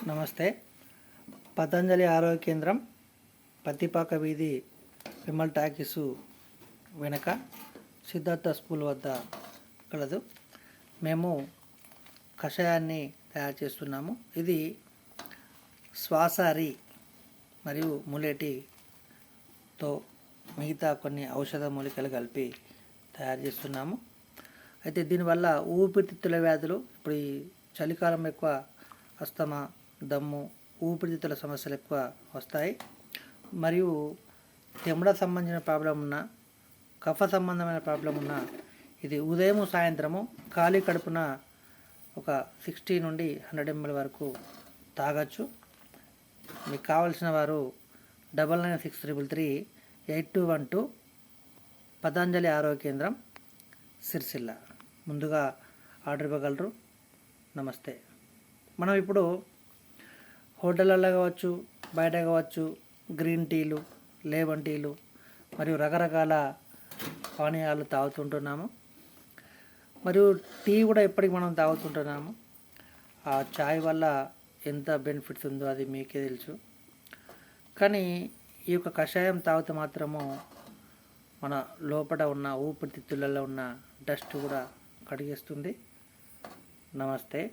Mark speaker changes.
Speaker 1: నమస్తే. పతంజలి ఆరోగ్య కేంద్రం, పత్తిపాక వీధి, విమల్ టాకీసు వెనక, సిద్ధార్థ స్కూల్ వద్ద కలదు. మేము కషాయాన్ని తయారు చేస్తున్నాము. ఇది శ్వాసారి మరియు ములేటితో మిగతా కొన్ని ఔషధ మూలికలు కలిపి తయారు చేస్తున్నాము. అయితే దీనివల్ల ఊపిరితిత్తుల వ్యాధులు, ఇప్పుడు ఈ చలికాలం ఎక్కువ అస్తమా, దమ్ము, ఊపిరితిత్తుల సమస్యలు ఎక్కువ వస్తాయి. మరియు తెమ్మడ సంబంధించిన ప్రాబ్లం ఉన్నా, కఫ సంబంధమైన ప్రాబ్లం ఉన్నా ఇది ఉదయం సాయంత్రము ఖాళీ కడుపున ఒక 60 నుండి 100 ml వరకు తాగొచ్చు. మీకు కావలసిన వారు 9963338212 పతంజలి ఆరోగ్య కేంద్రం, సిరిసిల్ల ముందుగా ఆర్డర్ ఇవ్వగలరు. నమస్తే. మనం ఇప్పుడు హోటళ్ళల్లో కావచ్చు, బయట కావచ్చు, గ్రీన్ టీలు, లెమన్ టీలు మరియు రకరకాల పానీయాలు తాగుతుంటున్నాము. మరియు టీ కూడా ఇప్పటికి మనం తాగుతుంటున్నాము. ఆ చాయ్ వల్ల ఎంత బెనిఫిట్స్ ఉందో అది మీకే తెలుసు. కానీ ఈ యొక్క కషాయం తాగితే మాత్రము మన లోపల ఉన్న ఊపిరితిత్తులలో ఉన్న డస్ట్ కూడా కడిగేస్తుంది. నమస్తే.